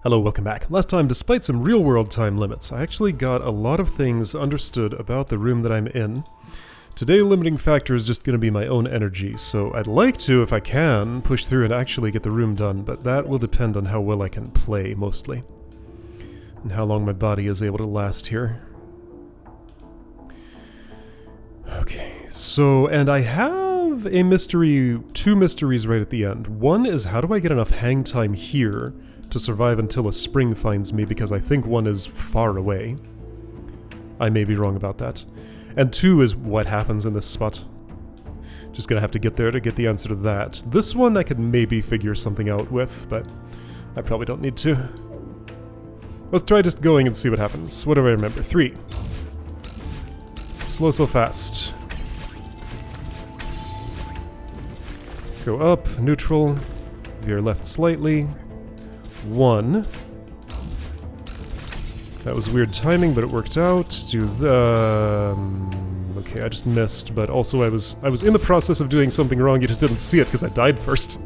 Hello, welcome back. Last time, despite some real-world time limits, I actually got a lot of things understood about the room that I'm in. Today, the limiting factor is just going to be my own energy, so I'd like to, if I can, push through and actually get the room done, but that will depend on how well I can play, mostly. And how long my body is able to last here. Okay, so, and I have a mystery, two mysteries right at the end. One is, how do I get enough hang time here to survive until a spring finds me, because I think one is far away. I may be wrong about that. And two is, what happens in this spot? Just gonna have to get there to get the answer to that. This one I could maybe figure something out with, but I probably don't need to. Let's try just going and see what happens. What do I remember? 3. Slow so fast. Go up, neutral, veer left slightly. 1. That was weird timing, but it worked out. Do the... okay, I just missed, but also I was in the process of doing something wrong, you just didn't see it because I died first.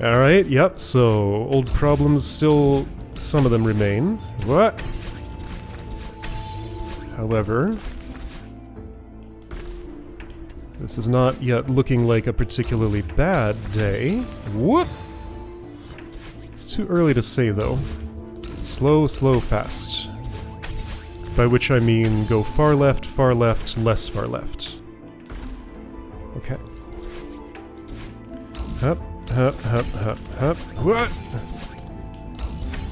Alright, yep, so old problems still, some of them remain. What? However, this is not yet looking like a particularly bad day. Whoop! It's too early to say, though. Slow, slow, fast. By which I mean go far left, less far left. Okay. Hup, hup, hup, hup, hup. What?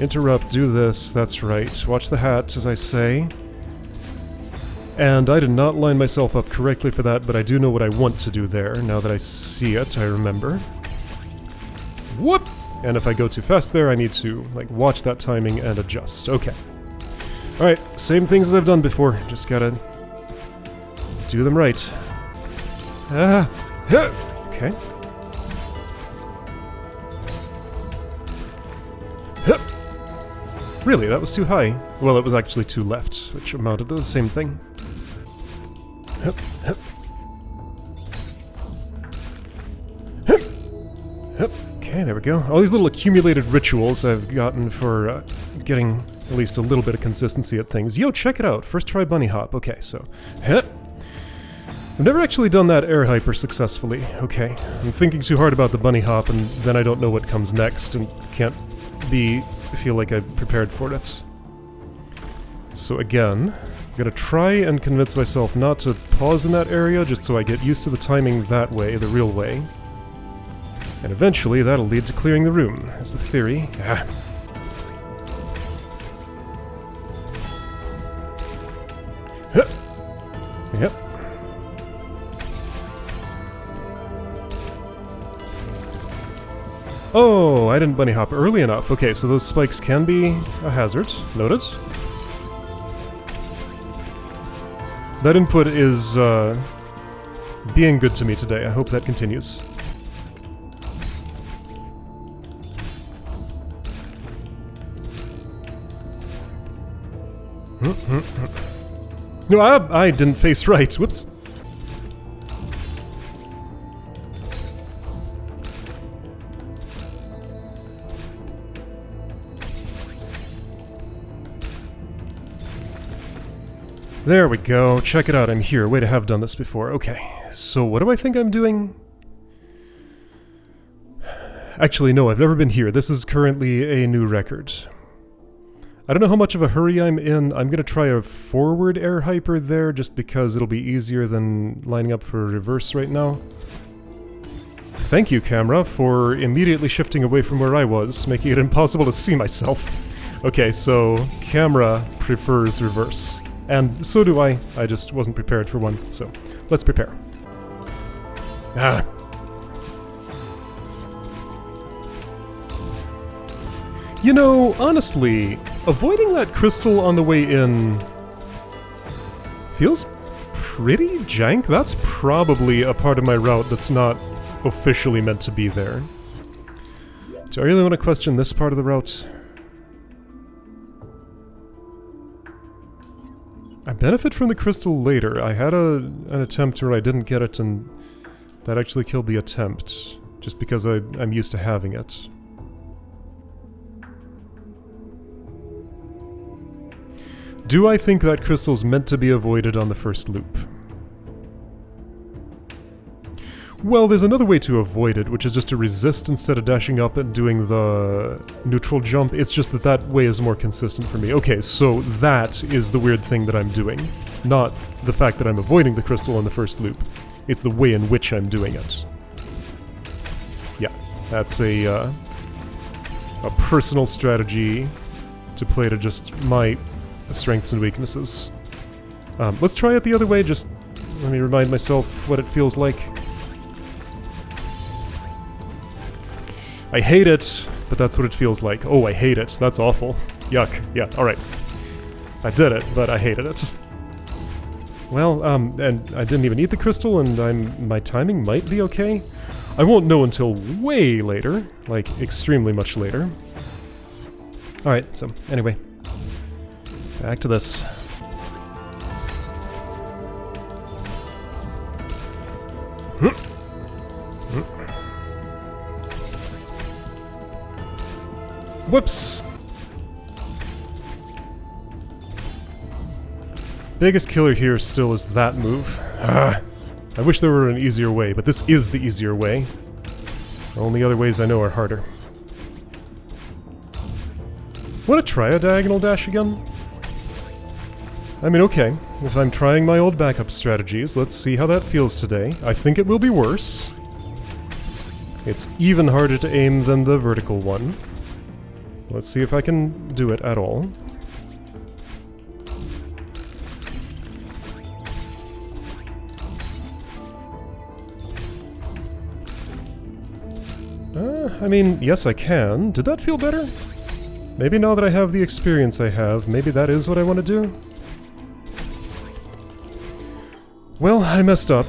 Interrupt, do this, that's right. Watch the hat, as I say. And I did not line myself up correctly for that, but I do know what I want to do there. Now that I see it, I remember. Whoop! And if I go too fast there, I need to, like, watch that timing and adjust. Okay. Alright, same things as I've done before. Just gotta do them right. Okay. Really, that was too high. Well, it was actually too left, which amounted to the same thing. Okay, there we go. All these little accumulated rituals I've gotten for getting at least a little bit of consistency at things. Yo, check it out. First try bunny hop. Okay, so... I've never actually done that air hyper successfully. Okay, I'm thinking too hard about the bunny hop, and then I don't know what comes next, and can't feel like I'm prepared for it. So again, I'm gonna try and convince myself not to pause in that area, just so I get used to the timing that way, the real way. And eventually, that'll lead to clearing the room, is the theory. Yep. Oh, I didn't bunny hop early enough. Okay, so those spikes can be a hazard. Noted. That input is being good to me today. I hope that continues. No, I didn't face right. Whoops. There we go. Check it out. I'm here. Way to have done this before. Okay. So what do I think I'm doing? Actually, no, I've never been here. This is currently a new record. I don't know how much of a hurry I'm in. I'm gonna try a forward air hyper there, just because it'll be easier than lining up for a reverse right now. Thank you, camera, for immediately shifting away from where I was, making it impossible to see myself. Okay, so camera prefers reverse. And so do I. I just wasn't prepared for one, so let's prepare. Ah. You know, honestly, avoiding that crystal on the way in feels pretty jank. That's probably a part of my route that's not officially meant to be there. Do I really want to question this part of the route? I benefit from the crystal later. I had an attempt where I didn't get it, and that actually killed the attempt, just because I'm used to having it. Do I think that crystal's meant to be avoided on the first loop? Well, there's another way to avoid it, which is just to resist instead of dashing up and doing the neutral jump. It's just that that way is more consistent for me. Okay, so that is the weird thing that I'm doing. Not the fact that I'm avoiding the crystal on the first loop. It's the way in which I'm doing it. Yeah, that's a personal strategy to play to just my strengths and weaknesses. Let's try it the other way, just let me remind myself what it feels like. I hate it, but that's what it feels like. Oh, I hate it. That's awful. Yuck. Yeah, alright. I did it, but I hated it. Well, and I didn't even eat the crystal, and my timing might be okay. I won't know until way later. Like, extremely much later. Alright, so, anyway. Back to this. Whoops! Biggest killer here still is that move. I wish there were an easier way, but this is the easier way. The only other ways I know are harder. Want to try a diagonal dash again? I mean, okay, if I'm trying my old backup strategies, let's see how that feels today. I think it will be worse. It's even harder to aim than the vertical one. Let's see if I can do it at all. I mean, yes I can. Did that feel better? Maybe now that I have the experience I have, maybe that is what I want to do? Well, I messed up.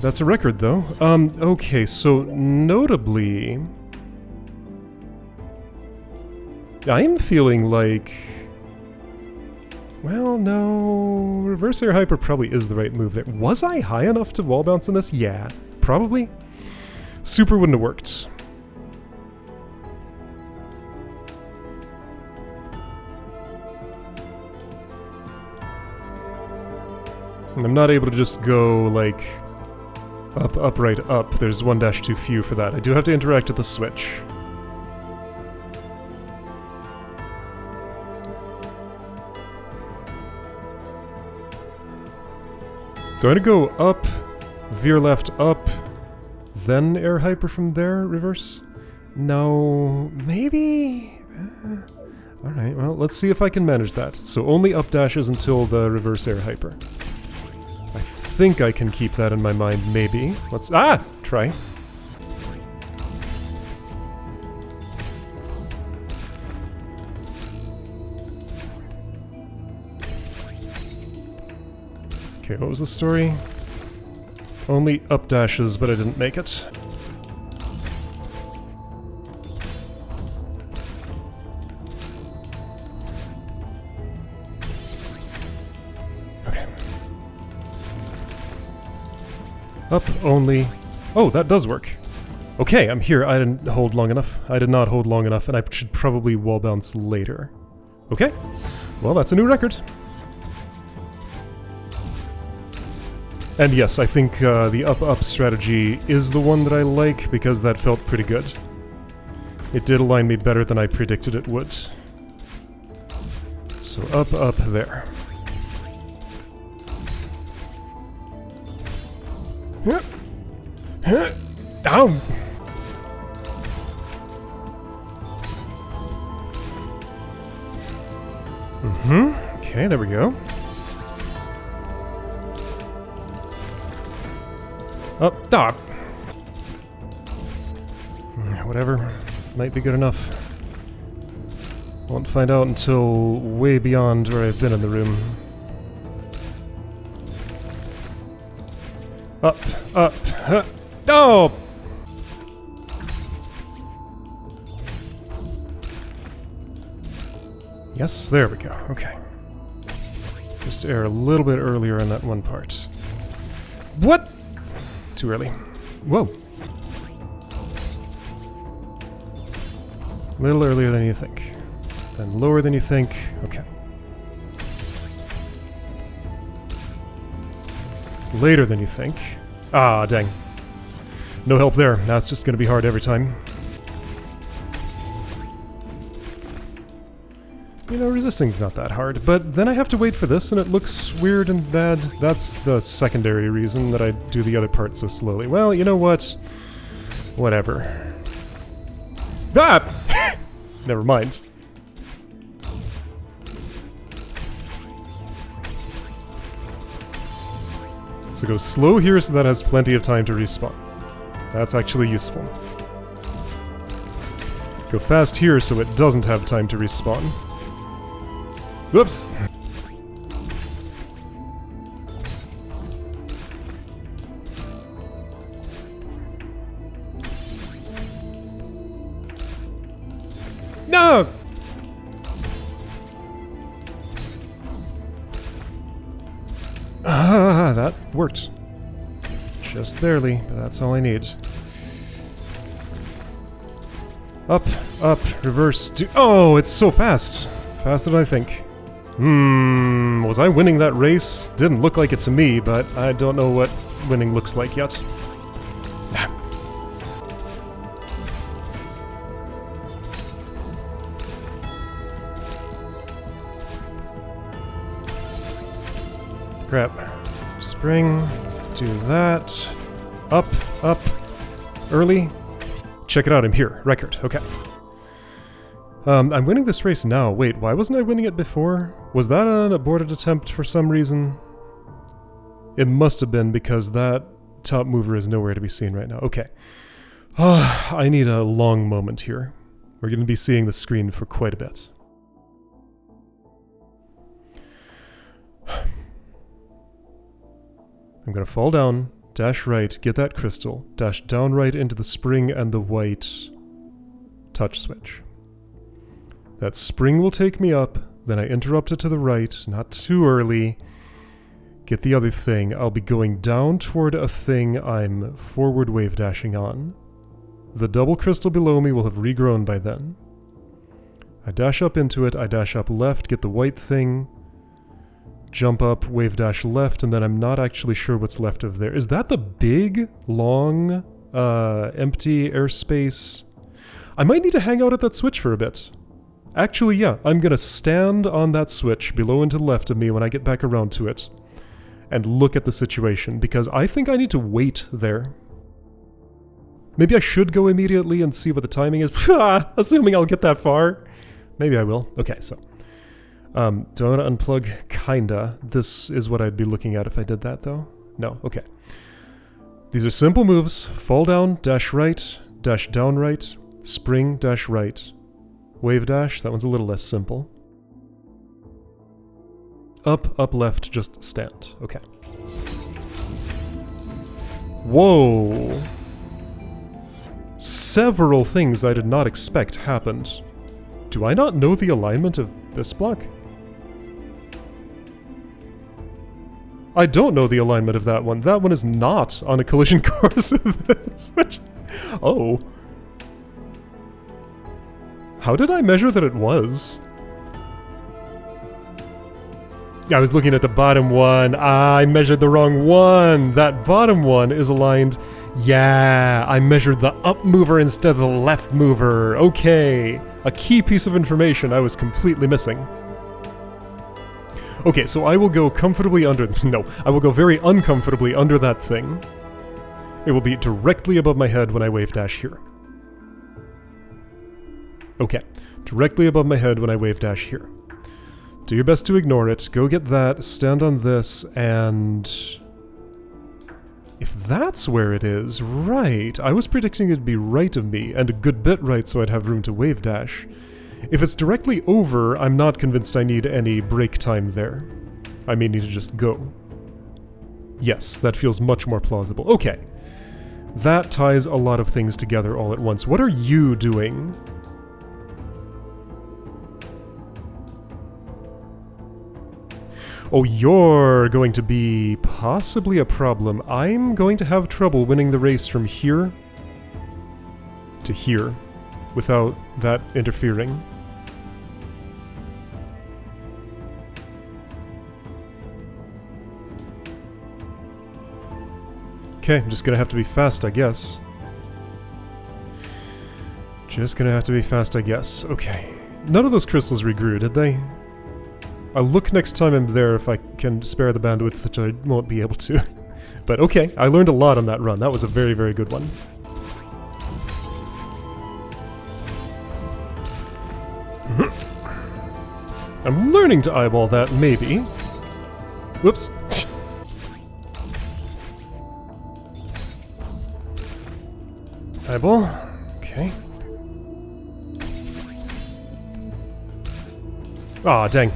That's a record, though. Okay, so notably... I'm feeling like... Well, no... Reverse air hyper probably is the right move there. Was I high enough to wall bounce on this? Yeah, probably. Super wouldn't have worked. And I'm not able to just go, like... Up, right, up. There's one dash too few for that. I do have to interact with the switch. So I'm gonna go up, veer left, up, then air hyper from there, reverse? No, maybe? Alright, well, let's see if I can manage that. So only up dashes until the reverse air hyper. I think I can keep that in my mind, maybe. Let's... try. Okay, what was the story? Only up dashes, but I didn't make it. Okay. Up only... Oh, that does work. Okay, I'm here. I didn't hold long enough. I did not hold long enough, and I should probably wall bounce later. Okay. Well, that's a new record. And yes, I think the up-up strategy is the one that I like, because that felt pretty good. It did align me better than I predicted it would. So up there. Ow! Okay, there we go. Up, stop! Whatever. Might be good enough. Won't find out until way beyond where I've been in the room. Up, oh! Yes, there we go. Okay. Just air a little bit earlier on that one part. What? Too early. Whoa. A little earlier than you think. Then lower than you think. Okay. Later than you think. Ah, dang. No help there. That's just gonna be hard every time. You know, resisting's not that hard, but then I have to wait for this and it looks weird and bad. That's the secondary reason that I do the other part so slowly. Well, you know what? Whatever. Ah! Never mind. So go slow here so that has plenty of time to respawn. That's actually useful. Go fast here so it doesn't have time to respawn. Whoops! No! Ah, that worked. Just barely, but that's all I need. Up, up, reverse, oh, it's so fast! Faster than I think. Was I winning that race? Didn't look like it to me, but I don't know what winning looks like yet. Crap. Spring, do that. Up, up, early. Check it out, I'm here. Record, okay. I'm winning this race now. Wait, why wasn't I winning it before? Was that an aborted attempt for some reason? It must have been because that top mover is nowhere to be seen right now. Okay. I need a long moment here. We're going to be seeing the screen for quite a bit. I'm going to fall down, dash right, get that crystal, dash down right into the spring and the white touch switch. That spring will take me up, then I interrupt it to the right, not too early. Get the other thing. I'll be going down toward a thing I'm forward wave dashing on. The double crystal below me will have regrown by then. I dash up into it, I dash up left, get the white thing, jump up, wave dash left, and then I'm not actually sure what's left of there. Is that the big, long, empty airspace? I might need to hang out at that switch for a bit. Actually, yeah, I'm gonna stand on that switch below and to the left of me when I get back around to it and look at the situation, because I think I need to wait there. Maybe I should go immediately and see what the timing is, assuming I'll get that far. Maybe I will. Okay, so. Do I want to unplug? Kinda. This is what I'd be looking at if I did that, though. No, okay. These are simple moves. Fall down, dash right, dash down right, spring, dash right. Wave dash, that one's a little less simple. Up, up, left, just stand. Okay. Whoa! Several things I did not expect happened. Do I not know the alignment of this block? I don't know the alignment of that one. That one is not on a collision course of this. Oh. How did I measure that it was? I was looking at the bottom one. I measured the wrong one. That bottom one is aligned. Yeah, I measured the up mover instead of the left mover. Okay, a key piece of information I was completely missing. Okay, so I will go comfortably under... No, I will go very uncomfortably under that thing. It will be directly above my head when I wave dash here. Okay, directly above my head when I wave dash here. Do your best to ignore it, go get that, stand on this, and... If that's where it is, right, I was predicting it'd be right of me, and a good bit right so I'd have room to wave dash. If it's directly over, I'm not convinced I need any break time there. I may need to just go. Yes, that feels much more plausible. Okay. That ties a lot of things together all at once. What are you doing? Oh, you're going to be possibly a problem. I'm going to have trouble winning the race from here to here without that interfering. Okay, I'm just gonna have to be fast, I guess. Just gonna have to be fast, I guess. Okay. None of those crystals regrew, did they? I'll look next time I'm there if I can spare the bandwidth, which I won't be able to. But okay, I learned a lot on that run. That was a very, very good one. I'm learning to eyeball that, maybe. Whoops. Eyeball. Okay. Aw, dang.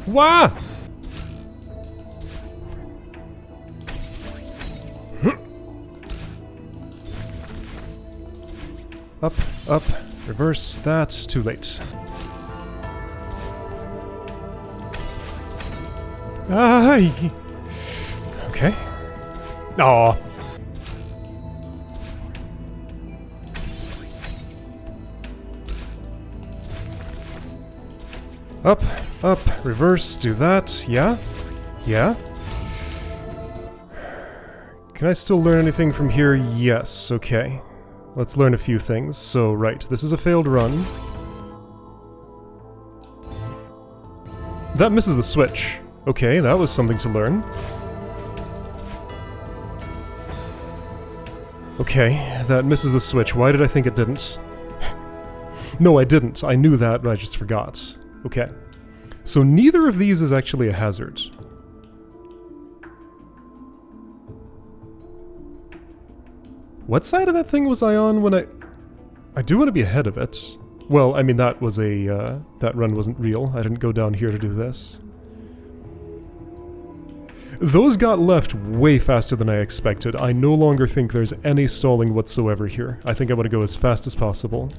Wah! Up, up, reverse that, too late. Ah, okay. Aw. Up, up, reverse, do that, yeah? Yeah? Can I still learn anything from here? Yes, okay. Let's learn a few things. So, right, this is a failed run. That misses the switch. Okay, that was something to learn. Okay, that misses the switch. Why did I think it didn't? No, I didn't. I knew that, but I just forgot. Okay. So neither of these is actually a hazard. What side of that thing was I on when I do want to be ahead of it. Well, I mean, that was a, that run wasn't real. I didn't go down here to do this. Those got left way faster than I expected. I no longer think there's any stalling whatsoever here. I think I want to go as fast as possible.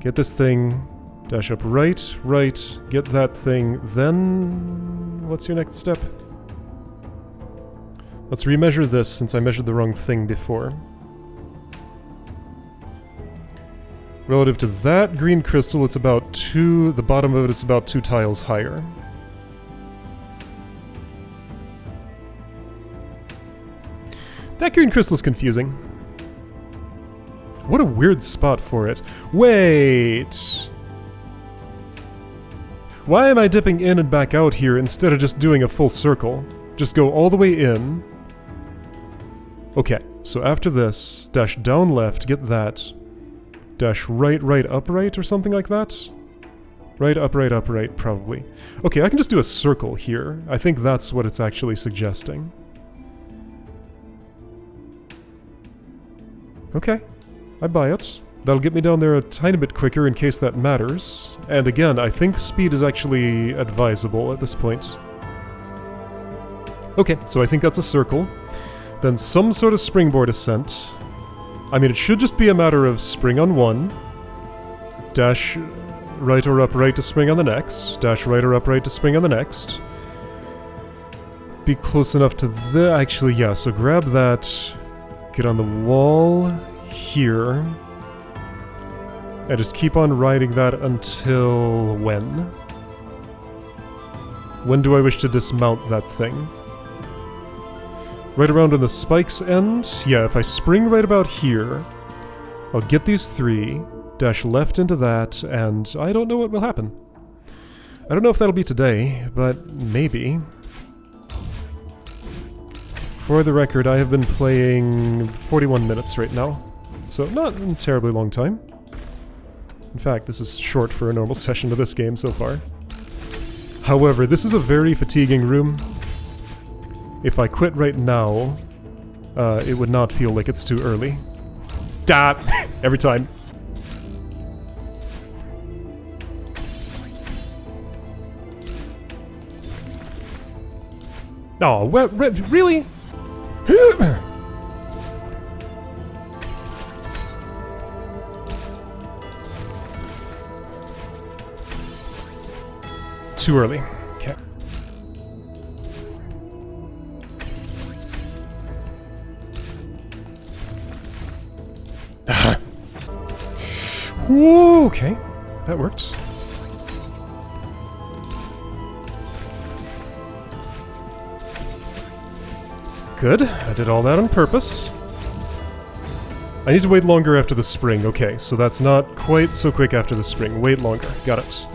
Get this thing, dash up right, right, get that thing, then... What's your next step? Let's remeasure this since I measured the wrong thing before. Relative to that green crystal, it's about the bottom of it is about 2 tiles higher. That green crystal's confusing. What a weird spot for it. Wait! Why am I dipping in and back out here instead of just doing a full circle? Just go all the way in. Okay, so after this, dash down left, get that. Dash right, right, up right, or something like that? Right, up right, probably. Okay, I can just do a circle here. I think that's what it's actually suggesting. Okay, I buy it. That'll get me down there a tiny bit quicker in case that matters. And again, I think speed is actually advisable at this point. Okay, so I think that's a circle. Then some sort of springboard ascent. I mean, it should just be a matter of spring on one, dash right or up right to spring on the next, dash right or up right to spring on the next. Be close enough to the... Actually, yeah, so grab that, get on the wall here, and just keep on riding that until when? When do I wish to dismount that thing? Right around on the spikes end? Yeah, if I spring right about here, I'll get these 3, dash left into that, and I don't know what will happen. I don't know if that'll be today, but maybe. For the record, I have been playing 41 minutes right now, so not a terribly long time. In fact, this is short for a normal session of this game so far. However, this is a very fatiguing room. If I quit right now, it would not feel like it's too early. Da! Every time. Oh, really? Too early. Okay. Whoa, okay. That worked. Good. I did all that on purpose. I need to wait longer after the spring. Okay, so that's not quite so quick after the spring. Wait longer. Got it.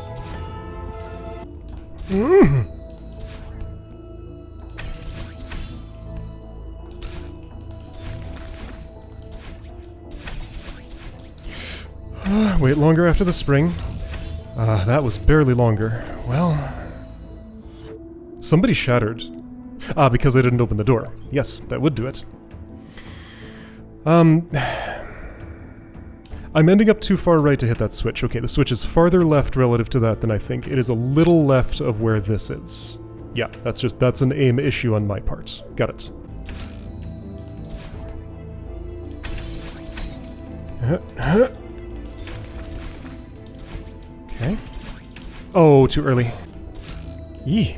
Wait longer after the spring. That was barely longer. Well... Somebody shattered. Because they didn't open the door. Yes, that would do it. I'm ending up too far right to hit that switch. Okay, the switch is farther left relative to that than I think. It is a little left of where this is. Yeah, that's an aim issue on my part. Got it. Okay. Oh, too early. Yee.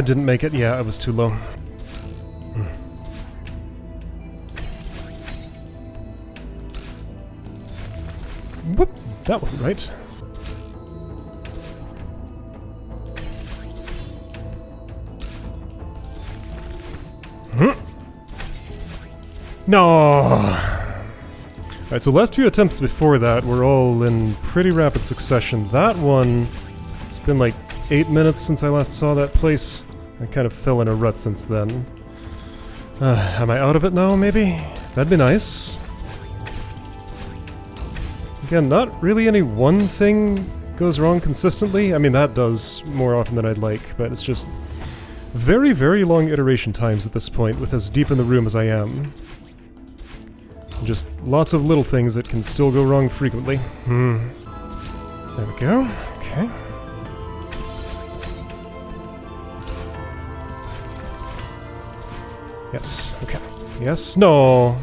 Didn't make it. Yeah, I was too low. Whoop! That wasn't right. No! Alright, so last few attempts before that were all in pretty rapid succession. That one, it's been like 8 minutes since I last saw that place. I kind of fell in a rut since then. Am I out of it now, maybe? That'd be nice. Again, not really any one thing goes wrong consistently. I mean, that does more often than I'd like, but it's just very, very long iteration times at this point, with as deep in the room as I am. Just lots of little things that can still go wrong frequently. There we go. Okay. Yes, okay. Yes, no.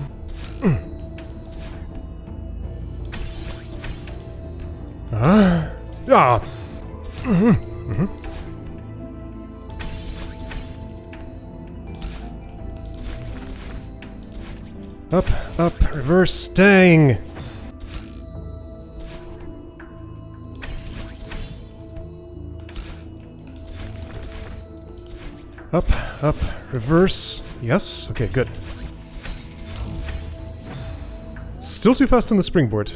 Up, reverse, dang! Up, reverse. Yes? Okay, good. Still too fast on the springboard.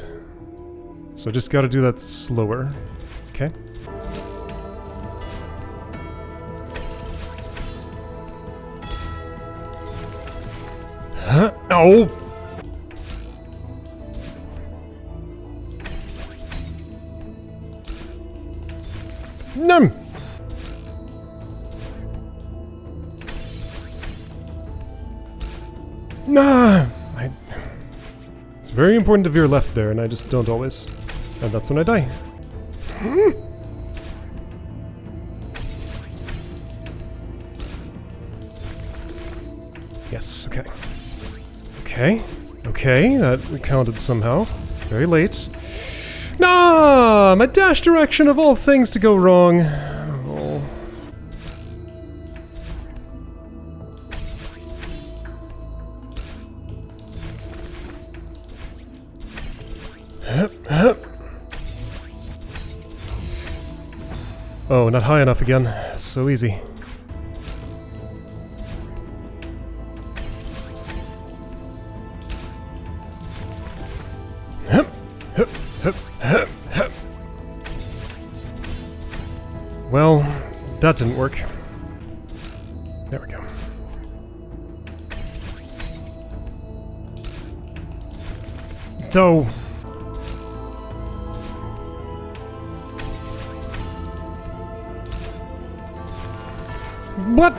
So I just gotta do that slower. Okay. Huh? Oh! No! Nah! It's very important to veer left there, and I just don't always. And that's when I die. Yes, okay. Okay, that counted somehow. Very late. Nah! My dash direction of all things to go wrong. Oh. Oh, not high enough again. So easy. Well, that didn't work. There we go. So... What?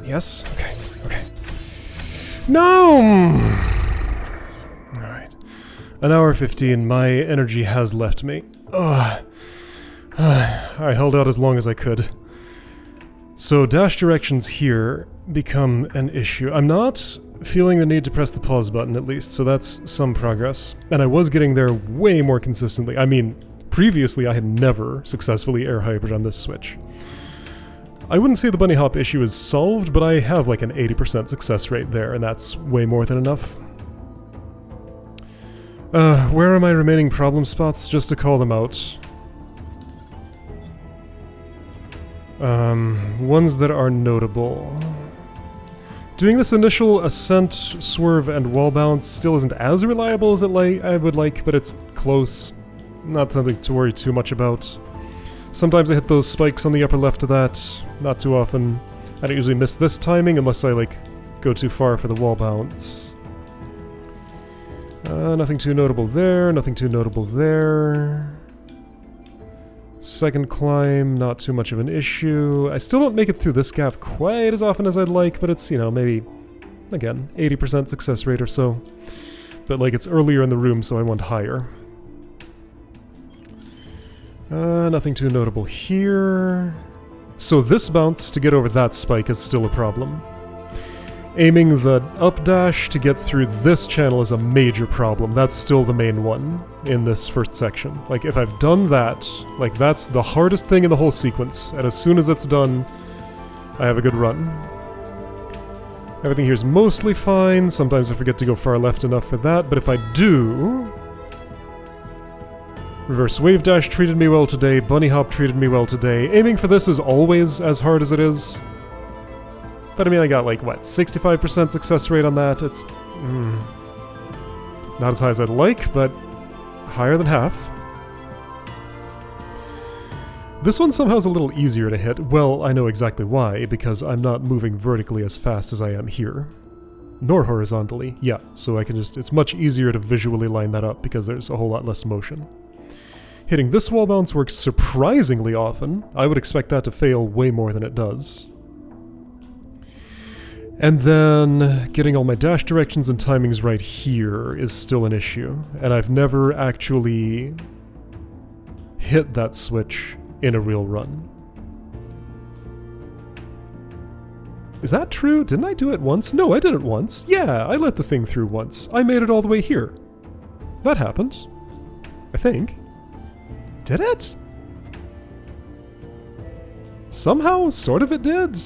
Yes? Okay. No! Alright. An hour 15, my energy has left me. I held out as long as I could. So dash directions here become an issue. I'm not feeling the need to press the pause button at least, so that's some progress. And I was getting there way more consistently. I mean, previously I had never successfully air hypered on this switch. I wouldn't say the bunny hop issue is solved, but I have like an 80% success rate there, and that's way more than enough. Where are my remaining problem spots? Just to call them out. Ones that are notable. Doing this initial ascent, swerve, and wall bounce still isn't as reliable as I would like, but it's close. Not something to worry too much about. Sometimes I hit those spikes on the upper left of that, not too often. I don't usually miss this timing unless I, like, go too far for the wall bounce. Nothing too notable there, nothing too notable there. Second climb, not too much of an issue. I still don't make it through this gap quite as often as I'd like, but it's, you know, maybe, again, 80% success rate or so. But, like, it's earlier in the room, so I want higher. Nothing too notable here. So this bounce to get over that spike is still a problem. Aiming the up dash to get through this channel is a major problem. That's still the main one in this first section. Like, if I've done that, like, that's the hardest thing in the whole sequence. And as soon as it's done, I have a good run. Everything here's mostly fine. Sometimes I forget to go far left enough for that, but if I do... Reverse wave dash treated me well today, bunny hop treated me well today. Aiming for this is always as hard as it is. But I mean, I got like, what, 65% success rate on that? It's not as high as I'd like, but higher than half. This one somehow is a little easier to hit. Well, I know exactly why, because I'm not moving vertically as fast as I am here. Nor horizontally, yeah, so I can just, it's much easier to visually line that up because there's a whole lot less motion. Hitting this wall bounce works surprisingly often. I would expect that to fail way more than it does. And then getting all my dash directions and timings right here is still an issue. And I've never actually hit that switch in a real run. Is that true? Didn't I do it once? No, I did it once. Yeah, I let the thing through once. I made it all the way here. That happened. I think. Did it? Somehow, sort of it did.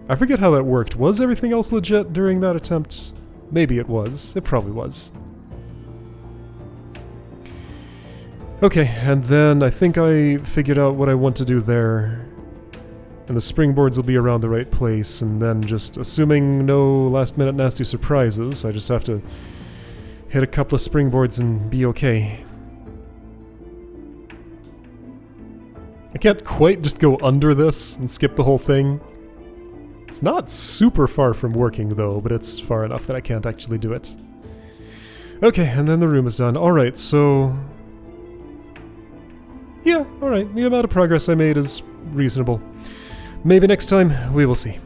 I forget how that worked. Was everything else legit during that attempt? Maybe it was. It probably was. Okay, and then I think I figured out what I want to do there. And the springboards will be around the right place, and then just assuming no last-minute nasty surprises, I just have to hit a couple of springboards and be okay. I can't quite just go under this and skip the whole thing. It's not super far from working, though, but it's far enough that I can't actually do it. Okay, and then the room is done. Alright, so... yeah, alright, the amount of progress I made is reasonable. Maybe next time, we will see.